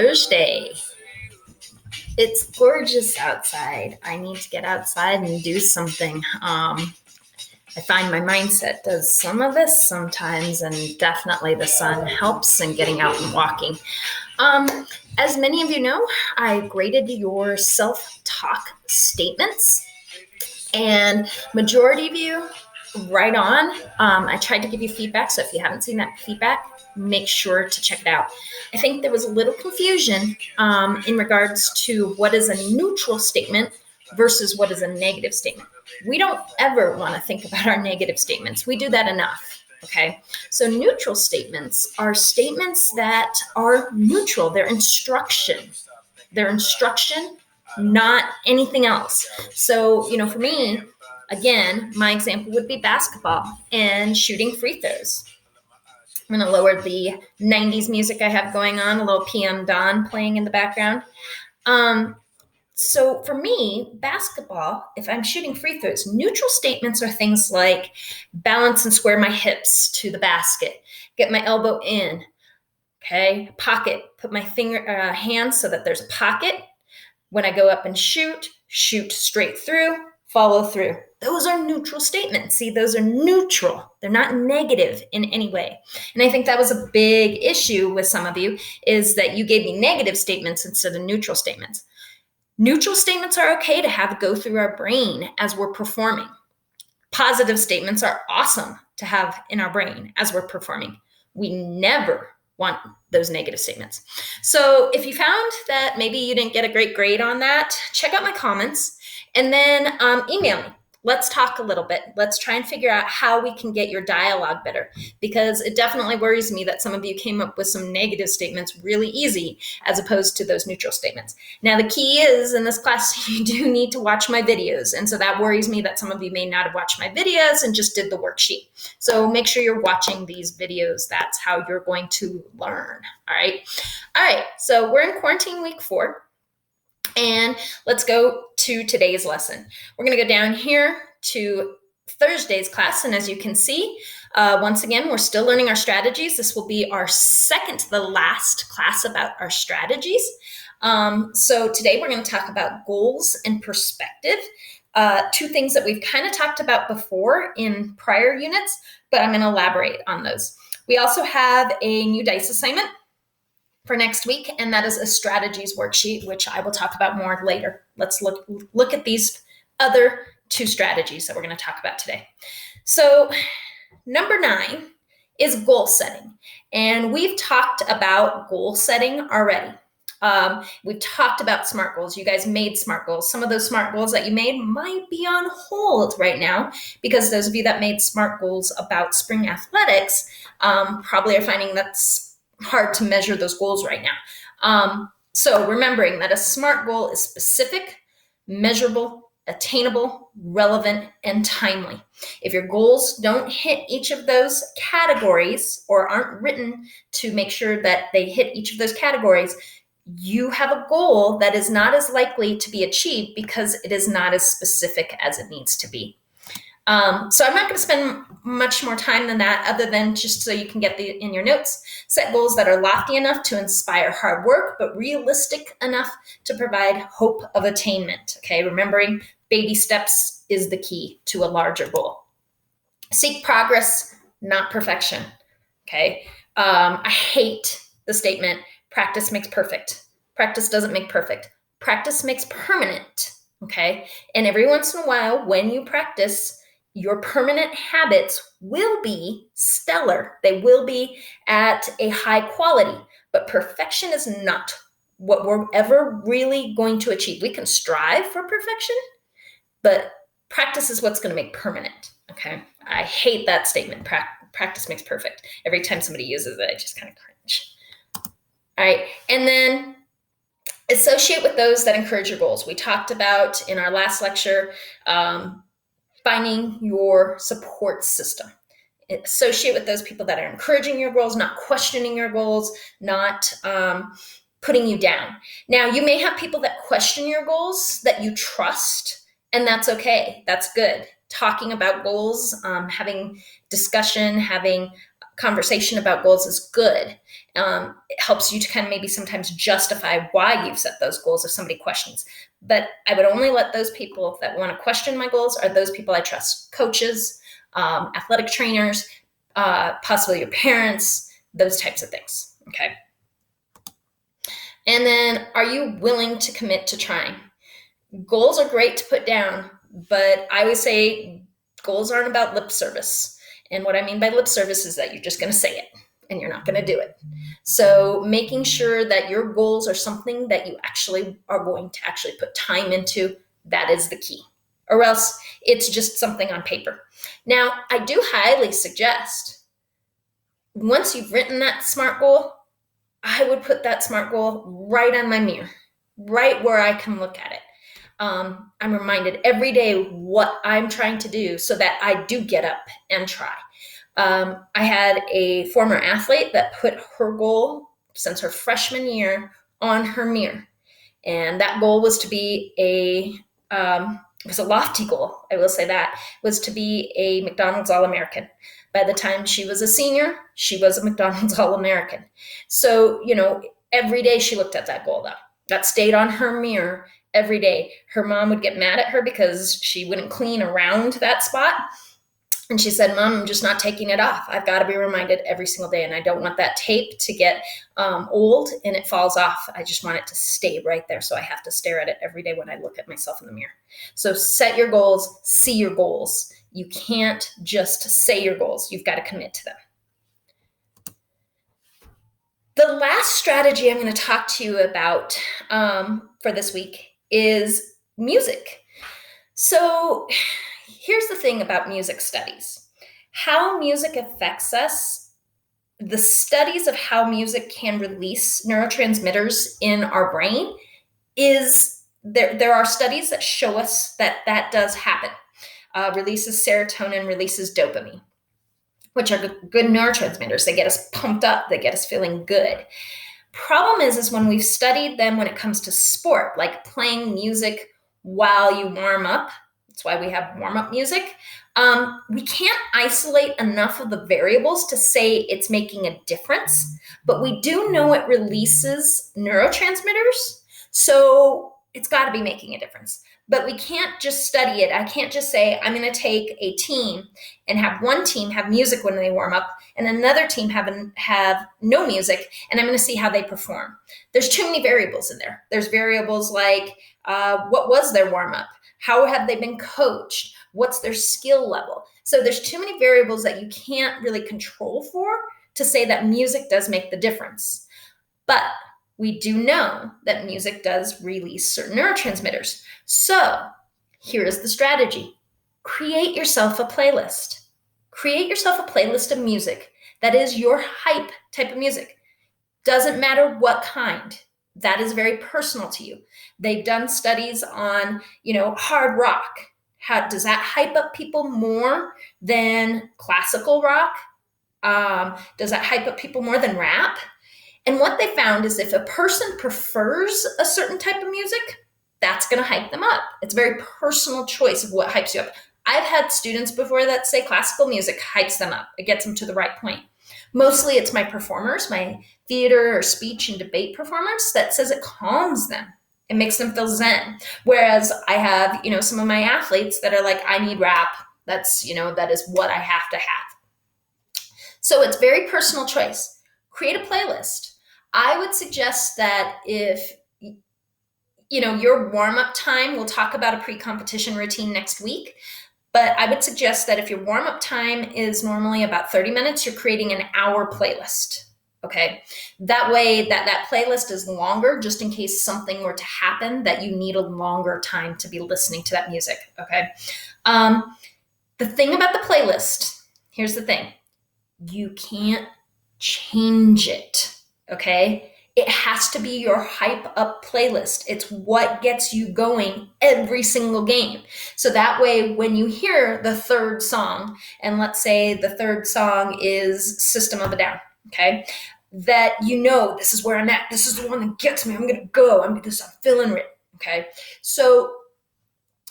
Thursday. It's gorgeous outside. I need to get outside and do something. I find my mindset does some of this sometimes, and definitely the sun helps in getting out and walking. As many of you know, I graded your self-talk statements, and majority of you, right on. I tried to give you feedback, so if you haven't seen that feedback, make sure to check it out. I think there was a little confusion in regards to what is a neutral statement versus what is a negative statement. We don't ever want to think about our negative statements. We do that enough, okay? So neutral statements are statements that are neutral. They're instruction. They're instruction, not anything else. So, for me, again, my example would be basketball and shooting free throws. I'm going to lower the 90s music I have going on, a little PM Dawn playing in the background. So for me, basketball, if I'm shooting free throws, neutral statements are things like balance and square my hips to the basket, get my elbow in, okay, pocket, put my hands so that there's a pocket. When I go up and shoot straight through, follow through. Those are neutral statements. See, those are neutral. They're not negative in any way. And I think that was a big issue with some of you, is that you gave me negative statements instead of neutral statements. Neutral statements are okay to have go through our brain as we're performing. Positive statements are awesome to have in our brain as we're performing. We never want those negative statements. So if you found that maybe you didn't get a great grade on that, check out my comments and then email me. Let's talk a little bit. Let's try and figure out how we can get your dialogue better, because it definitely worries me that some of you came up with some negative statements really easy as opposed to those neutral statements. Now, the key is in this class, you do need to watch my videos. And so that worries me that some of you may not have watched my videos and just did the worksheet. So make sure you're watching these videos. That's how you're going to learn. All right. So we're in quarantine week 4. And let's go to today's lesson. We're going to go down here to Thursday's class. And as you can see, once again, we're still learning our strategies. This will be our second to the last class about our strategies. So today we're going to talk about goals and perspective, 2 things that we've kind of talked about before in prior units, but I'm going to elaborate on those. We also have a new dice assignment for next week, and that is a strategies worksheet, which I will talk about more later. Let's look at these other 2 strategies that we're going to talk about today. So number 9 is goal setting, and we've talked about goal setting already. We've talked about SMART goals. You guys made SMART goals. Some of those SMART goals that you made might be on hold right now, because those of you that made SMART goals about spring athletics probably are finding that's hard to measure those goals right now. So remembering that a SMART goal is specific, measurable, attainable, relevant, and timely. If your goals don't hit each of those categories or aren't written to make sure that they hit each of those categories, you have a goal that is not as likely to be achieved because it is not as specific as it needs to be. So I'm not going to spend much more time than that, other than just so you can get in your notes. Set goals that are lofty enough to inspire hard work, but realistic enough to provide hope of attainment. Okay, remembering baby steps is the key to a larger goal. Seek progress, not perfection. Okay, I hate the statement, practice makes perfect. Practice doesn't make perfect. Practice makes permanent. Okay, and every once in a while, when you practice, your permanent habits will be stellar. They will be at a high quality, but perfection is not what we're ever really going to achieve. We can strive for perfection, but practice is what's going to make permanent. Okay. I hate that statement. Practice makes perfect. Every time somebody uses it, I just kind of cringe. All right. And then associate with those that encourage your goals. We talked about in our last lecture, finding your support system. Associate with those people that are encouraging your goals, not questioning your goals, not putting you down. Now, you may have people that question your goals that you trust, and that's okay. That's good. Talking about goals, having discussion, having conversation about goals is good. It helps you to kind of maybe sometimes justify why you've set those goals if somebody questions. But I would only let those people that want to question my goals are those people I trust. Coaches, athletic trainers, possibly your parents, those types of things. Okay. And then, are you willing to commit to trying? Goals are great to put down, but I always say goals aren't about lip service. And what I mean by lip service is that you're just going to say it and you're not going to do it. So making sure that your goals are something that you actually are going to actually put time into, that is the key. Or else it's just something on paper. Now, I do highly suggest once you've written that SMART goal, I would put that SMART goal right on my mirror, right where I can look at it. I'm reminded every day what I'm trying to do so that I do get up and try. I had a former athlete that put her goal since her freshman year on her mirror. And that goal was to be it was a lofty goal, I will say that, was to be a McDonald's All-American. By the time she was a senior, she was a McDonald's All-American. So, every day she looked at that goal, though. That stayed on her mirror every day. Her mom would get mad at her because she wouldn't clean around that spot. And she said, Mom, I'm just not taking it off. I've got to be reminded every single day. And I don't want that tape to get old and it falls off. I just want it to stay right there. So I have to stare at it every day when I look at myself in the mirror. So set your goals, see your goals. You can't just say your goals. You've got to commit to them. The last strategy I'm going to talk to you about for this week is music. So here's the thing about music studies. How music affects us, the studies of how music can release neurotransmitters in our brain is, there are studies that show us that does happen. Releases serotonin, releases dopamine, which are good neurotransmitters. They get us pumped up. They get us feeling good. Problem is when we've studied them when it comes to sport, like playing music while you warm up. That's why we have warm-up music. We can't isolate enough of the variables to say it's making a difference, but we do know it releases neurotransmitters, so it's got to be making a difference. But we can't just study it. I can't just say, I'm going to take a team and have one team have music when they warm up and another team have no music, and I'm going to see how they perform. There's too many variables in there. There's variables like what was their warm-up? How have they been coached? What's their skill level? So there's too many variables that you can't really control for to say that music does make the difference. But we do know that music does release certain neurotransmitters. So here's the strategy. Create yourself a playlist. Create yourself a playlist of music that is your hype type of music. Doesn't matter what kind. That is very personal to you. They've done studies on, hard rock. How does that hype up people more than classical rock? Does that hype up people more than rap? And what they found is if a person prefers a certain type of music, that's going to hype them up. It's a very personal choice of what hypes you up. I've had students before that say classical music hypes them up. It gets them to the right point. Mostly it's my performers, my theater or speech and debate performers, that says it calms them. It makes them feel zen. Whereas I have, some of my athletes that are like, I need rap. That's, that is what I have to have. So it's very personal choice. Create a playlist. I would suggest that if, your warm-up time, we'll talk about a pre-competition routine next week. But I would suggest that if your warm-up time is normally about 30 minutes, you're creating an hour playlist, okay? That way that playlist is longer just in case something were to happen that you need a longer time to be listening to that music, okay? The thing about the playlist, here's the thing. You can't change it, okay? It has to be your hype up playlist. It's what gets you going every single game. So that way, when you hear the third song, and let's say the third song is System of a Down, okay? That this is where I'm at. This is the one that gets me. I'm going to go. I'm feeling it, okay? So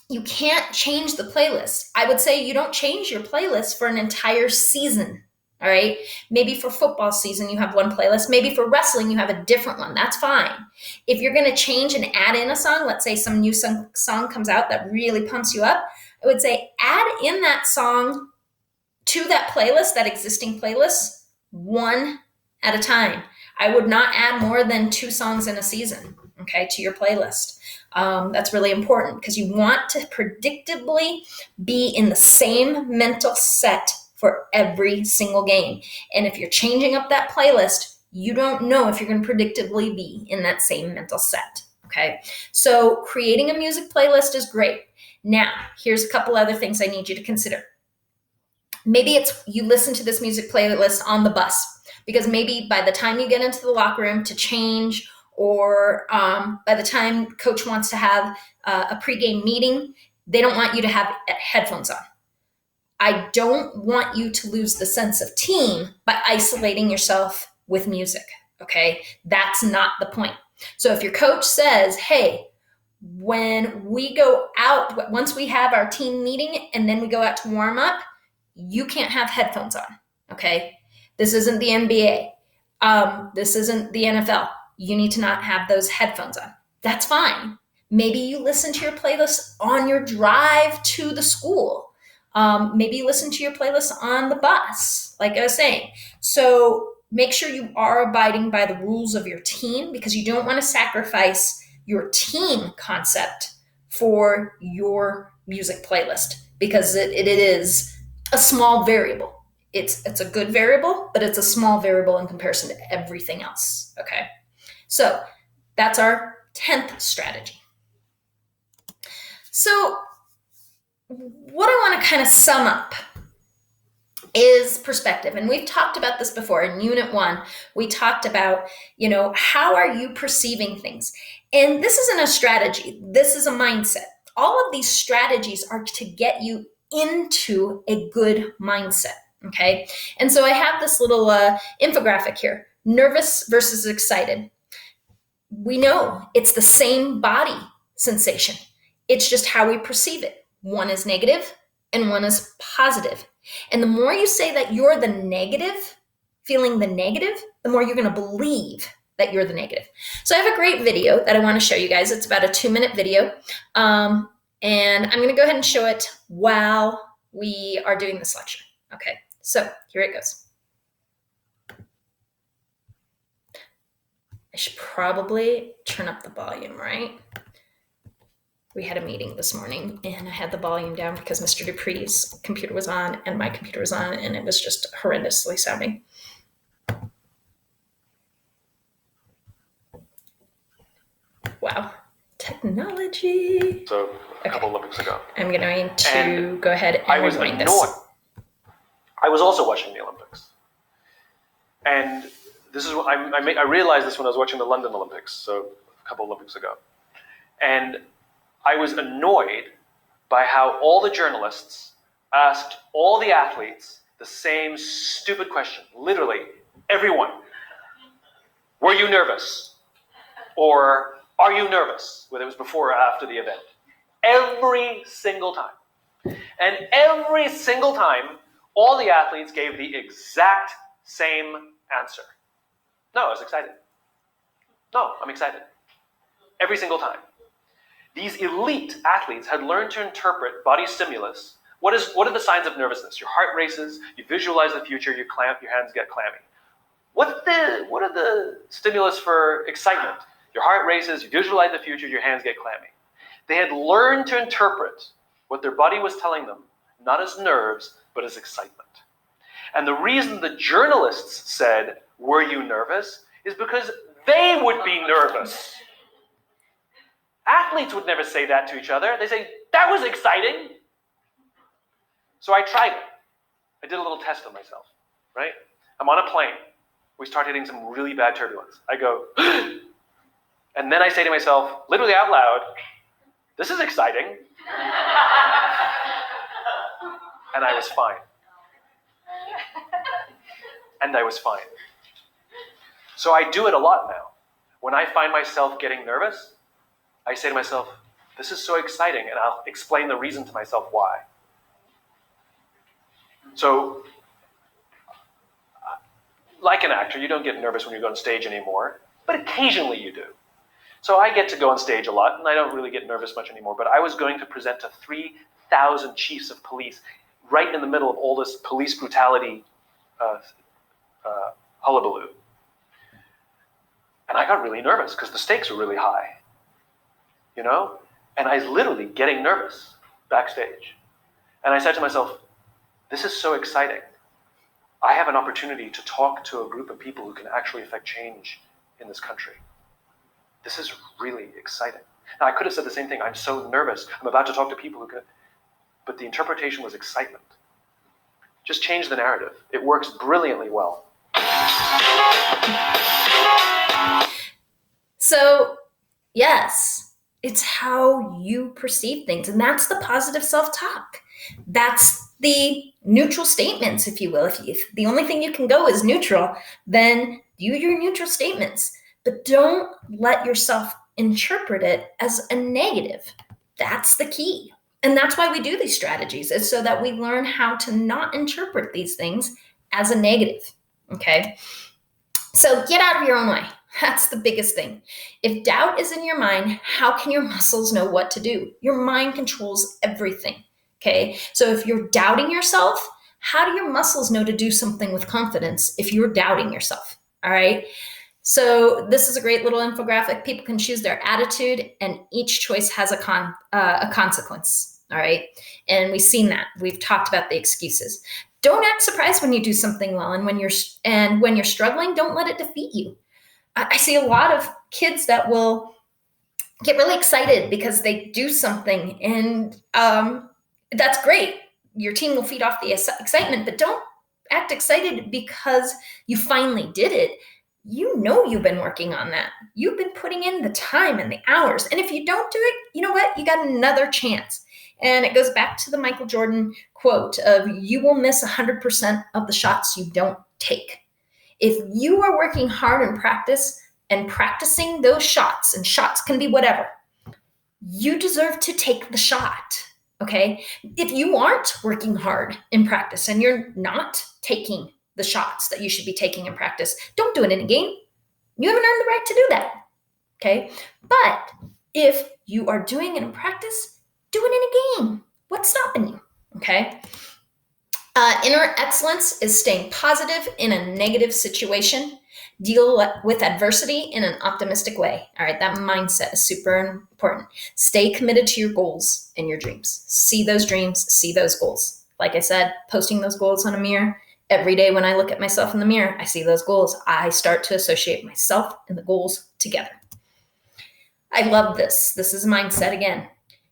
you can't change the playlist. I would say you don't change your playlist for an entire season All right. Maybe for football season, you have one playlist. Maybe for wrestling, you have a different one. That's fine. If you're going to change and add in a song, let's say some new song comes out that really pumps you up, I would say add in that song to that playlist, that existing playlist, one at a time. I would not add more than 2 songs in a season, okay, to your playlist. That's really important because you want to predictably be in the same mental set for every single game. And if you're changing up that playlist, you don't know if you're going to predictably be in that same mental set, okay? So creating a music playlist is great. Now, here's a couple other things I need you to consider. Maybe it's you listen to this music playlist on the bus because maybe by the time you get into the locker room to change or by the time coach wants to have a pregame meeting, they don't want you to have headphones on. I don't want you to lose the sense of team by isolating yourself with music, okay? That's not the point. So if your coach says, hey, when we go out, once we have our team meeting and then we go out to warm up, you can't have headphones on, okay? This isn't the NBA. This isn't the NFL. You need to not have those headphones on. That's fine. Maybe you listen to your playlist on your drive to the school. Maybe you listen to your playlist on the bus, like I was saying. So make sure you are abiding by the rules of your team because you don't want to sacrifice your team concept for your music playlist because it is a small variable. It's a good variable, but it's a small variable in comparison to everything else, okay? So that's our 10th strategy. So what I want to kind of sum up is perspective. And we've talked about this before in Unit 1. We talked about, how are you perceiving things? And this isn't a strategy. This is a mindset. All of these strategies are to get you into a good mindset, okay? And so I have this little infographic here, nervous versus excited. We know it's the same body sensation. It's just how we perceive it. One is negative and one is positive. And the more you say that you're the negative, feeling the negative, the more you're going to believe that you're the negative. So I have a great video that I want to show you guys. It's about a 2-minute video. And I'm going to go ahead and show it while we are doing this lecture. Okay, so here it goes. I should probably turn up the volume, right? We had a meeting this morning and I had the volume down because Mr. Dupree's computer was on and my computer was on and it was just horrendously sounding. Wow, technology. So a couple Olympics ago. I'm going to go ahead and rewind this. I was also watching the Olympics. And this is what I realized this when I was watching the London Olympics, so a couple Olympics ago. And I was annoyed by how all the journalists asked all the athletes the same stupid question. Literally, everyone. Were you nervous? Or are you nervous? Whether it was before or after the event. Every single time. And every single time, all the athletes gave the exact same answer. No, I was excited. No, I'm excited. Every single time. These elite athletes had learned to interpret body stimulus. What are the signs of nervousness? Your heart races, you visualize the future, you clamp, your hands get clammy. What are the stimulus for excitement? Your heart races, you visualize the future, your hands get clammy. They had learned to interpret what their body was telling them, not as nerves, but as excitement. And the reason the journalists said, "Were you nervous?" is because they would be nervous. Athletes would never say that to each other. They say, "That was exciting." So I tried it. I did a little test on myself, right? I'm on a plane. We start hitting some really bad turbulence. I go, and then I say to myself, literally out loud, "This is exciting." And I was fine. And I was fine. So I do it a lot now. When I find myself getting nervous, I say to myself, "This is so exciting," and I'll explain the reason to myself why. So like an actor, you don't get nervous when you go on stage anymore, but occasionally you do. So I get to go on stage a lot, and I don't really get nervous much anymore, but I was going to present to 3,000 chiefs of police right in the middle of all this police brutality hullabaloo. And I got really nervous because the stakes were really high, you know? And I was literally getting nervous backstage. And I said to myself, this is so exciting. I have an opportunity to talk to a group of people who can actually affect change in this country. This is really exciting. Now, I could have said the same thing. I'm so nervous. I'm about to talk to people who can... But the interpretation was excitement. Just change the narrative. It works brilliantly well. So, yes, it's how you perceive things. And that's the positive self-talk. That's the neutral statements, if you will. If the only thing you can go is neutral, then do your neutral statements. But don't let yourself interpret it as a negative. That's the key. And that's why we do these strategies, is so that we learn how to not interpret these things as a negative, okay? So get out of your own way. That's the biggest thing. If doubt is in your mind, how can your muscles know what to do? Your mind controls everything, okay? So if you're doubting yourself, how do your muscles know to do something with confidence if you're doubting yourself, all right? So this is a great little infographic. People can choose their attitude, and each choice has a consequence, all right? And we've seen that. We've talked about the excuses. Don't act surprised when you do something well, and when you're struggling, don't let it defeat you. I see a lot of kids that will get really excited because they do something, and that's great. Your team will feed off the excitement, but don't act excited because you finally did it. You know you've been working on that. You've been putting in the time and the hours. And if you don't do it, you know what? You got another chance. And it goes back to the Michael Jordan quote of, you will miss 100% of the shots you don't take. If you are working hard in practice and practicing those shots, and shots can be whatever, you deserve to take the shot, okay? If you aren't working hard in practice and you're not taking the shots that you should be taking in practice, don't do it in a game. You haven't earned the right to do that, okay? But if you are doing it in practice, do it in a game. What's stopping you, okay? Inner excellence is staying positive in a negative situation. Deal with adversity in an optimistic way. All right, that mindset is super important. Stay committed to your goals and your dreams. See those dreams, see those goals. Like I said, posting those goals on a mirror. Every day when I look at myself in the mirror, I see those goals. I start to associate myself and the goals together. I love this. This is mindset again.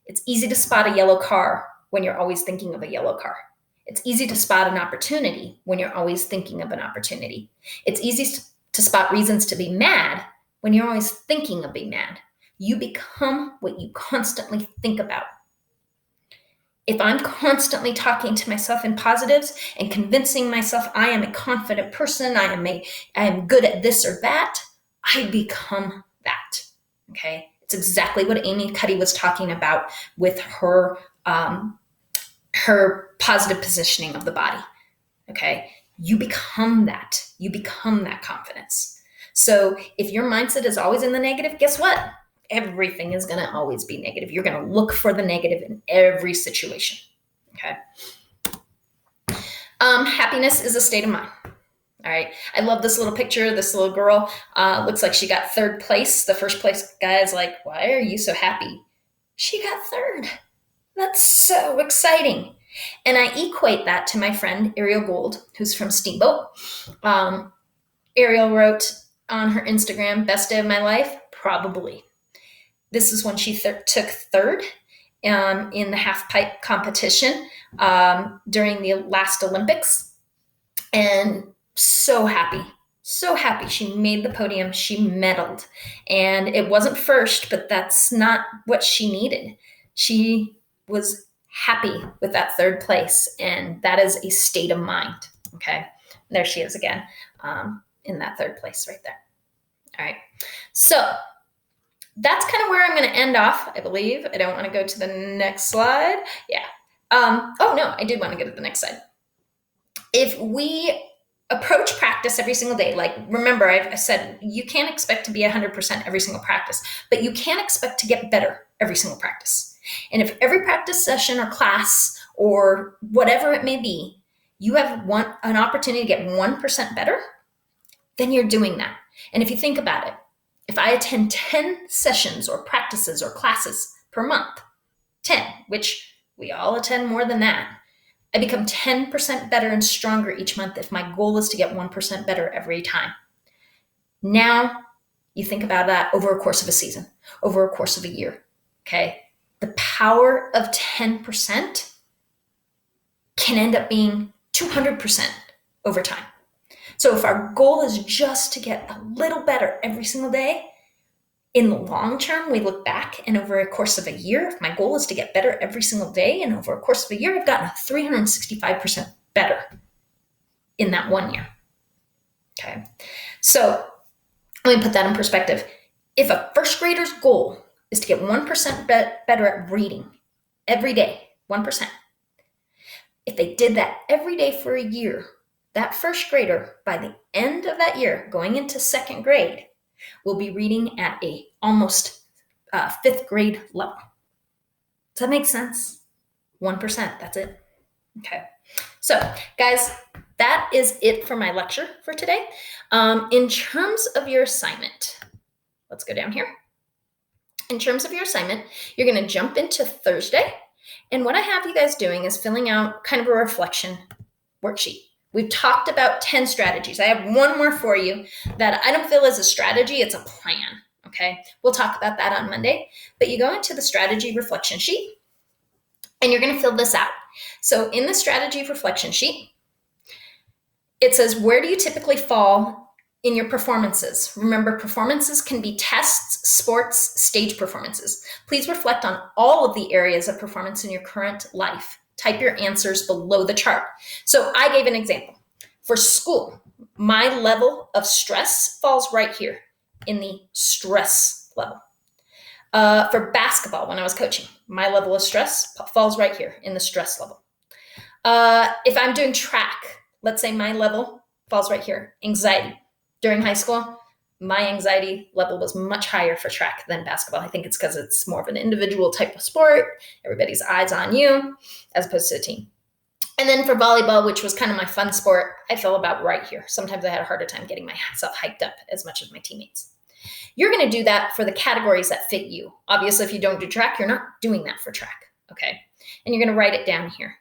It's easy to spot a yellow car when you're always thinking of a yellow car. It's easy to spot an opportunity when you're always thinking of an opportunity. It's easy to spot reasons to be mad when you're always thinking of being mad. You become what you constantly think about. If I'm constantly talking to myself in positives and convincing myself I am a confident person, I am good at this or that, I become that, okay? It's exactly what Amy Cuddy was talking about with her positive positioning of the body, okay? You become that. You become that confidence. So if your mindset is always in the negative, guess what? Everything is going to always be negative. You're going to look for the negative in every situation, okay? Happiness is a state of mind. All right. I love this little picture. This little girl looks like she got third place. The first place guy is like, why are you so happy? She got third. That's so exciting. And I equate that to my friend Ariel Gold, who's from Steamboat. Ariel wrote on her Instagram, best day of my life, probably. This is when she took third in the half pipe competition during the last Olympics. And so happy she made the podium. She medaled, and it wasn't first, but that's not what she needed. She was happy with that third place, and that is a state of mind. Okay, there she is again in that third place right there. All right, so that's kind of where I'm going to end off, I believe. I don't want to go to the next slide. Yeah. Oh no, I did want to go to the next slide. If we approach practice every single day. Like, remember, I said you can't expect to be 100% every single practice, but you can expect to get better every single practice. And if every practice session or class or whatever it may be, you have an opportunity to get 1% better, then you're doing that. And if you think about it, if I attend 10 sessions or practices or classes per month, 10, which we all attend more than that, I become 10% better and stronger each month if my goal is to get 1% better every time. Now, you think about that over a course of a season, over a course of a year, okay? The power of 10% can end up being 200% over time. So if our goal is just to get a little better every single day, in the long term, we look back and over a course of a year, if my goal is to get better every single day, and over a course of a year, I've gotten 365% better in that 1 year. Okay. So let me put that in perspective. If a first grader's goal is to get 1% better at reading every day, 1%, if they did that every day for a year, that first grader, by the end of that year, going into second grade, will be reading at a almost fifth grade level. Does that make sense? 1%, that's it. Okay. So, guys, that is it for my lecture for today. In terms of your assignment, let's go down here. In terms of your assignment, you're going to jump into Thursday. And what I have you guys doing is filling out kind of a reflection worksheet. We've talked about 10 strategies. I have one more for you that I don't feel is a strategy, it's a plan, okay? We'll talk about that on Monday. But you go into the strategy reflection sheet, and you're going to fill this out. So in the strategy reflection sheet, it says, where do you typically fall in your performances? Remember, performances can be tests, sports, stage performances. Please reflect on all of the areas of performance in your current life. Type your answers below the chart. So I gave an example. For school, my level of stress falls right here in the stress level. For basketball, when I was coaching, my level of stress falls right here in the stress level. If I'm doing track, let's say my level falls right here, anxiety. During high school, my anxiety level was much higher for track than basketball. I think it's because it's more of an individual type of sport. Everybody's eyes on you as opposed to a team. And then for volleyball, which was kind of my fun sport, I fell about right here. Sometimes I had a harder time getting myself hyped up as much as my teammates. You're going to do that for the categories that fit you. Obviously, if you don't do track, you're not doing that for track, okay? And you're going to write it down here.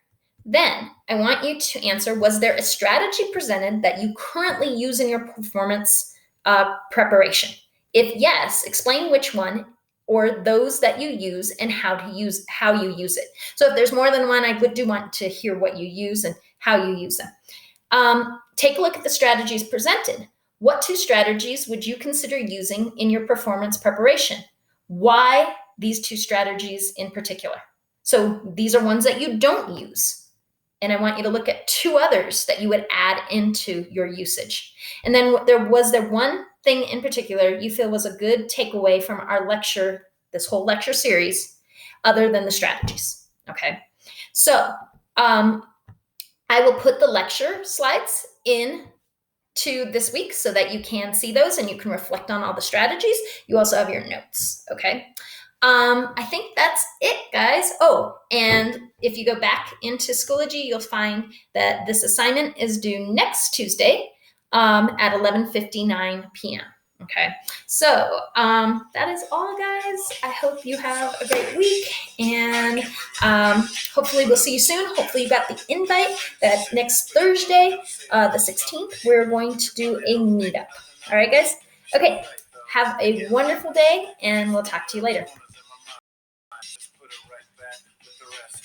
Then I want you to answer, was there a strategy presented that you currently use in your performance preparation? If yes, explain which one or those that you use and how you use it. So if there's more than one, I do want to hear what you use and how you use them. Take a look at the strategies presented. What 2 strategies would you consider using in your performance preparation? Why these 2 strategies in particular? So these are ones that you don't use. And I want you to look at 2 others that you would add into your usage. And then was there one thing in particular you feel was a good takeaway from our lecture, this whole lecture series, other than the strategies? Okay. So I will put the lecture slides in to this week so that you can see those and you can reflect on all the strategies. You also have your notes. Okay. I think that's it, guys. Oh, and if you go back into Schoology, you'll find that this assignment is due next Tuesday at 11:59 p.m. Okay, so that is all, guys. I hope you have a great week, and hopefully we'll see you soon. Hopefully you got the invite that next Thursday, the 16th, we're going to do a meetup. All right, guys? Okay, have a wonderful day, and we'll talk to you later.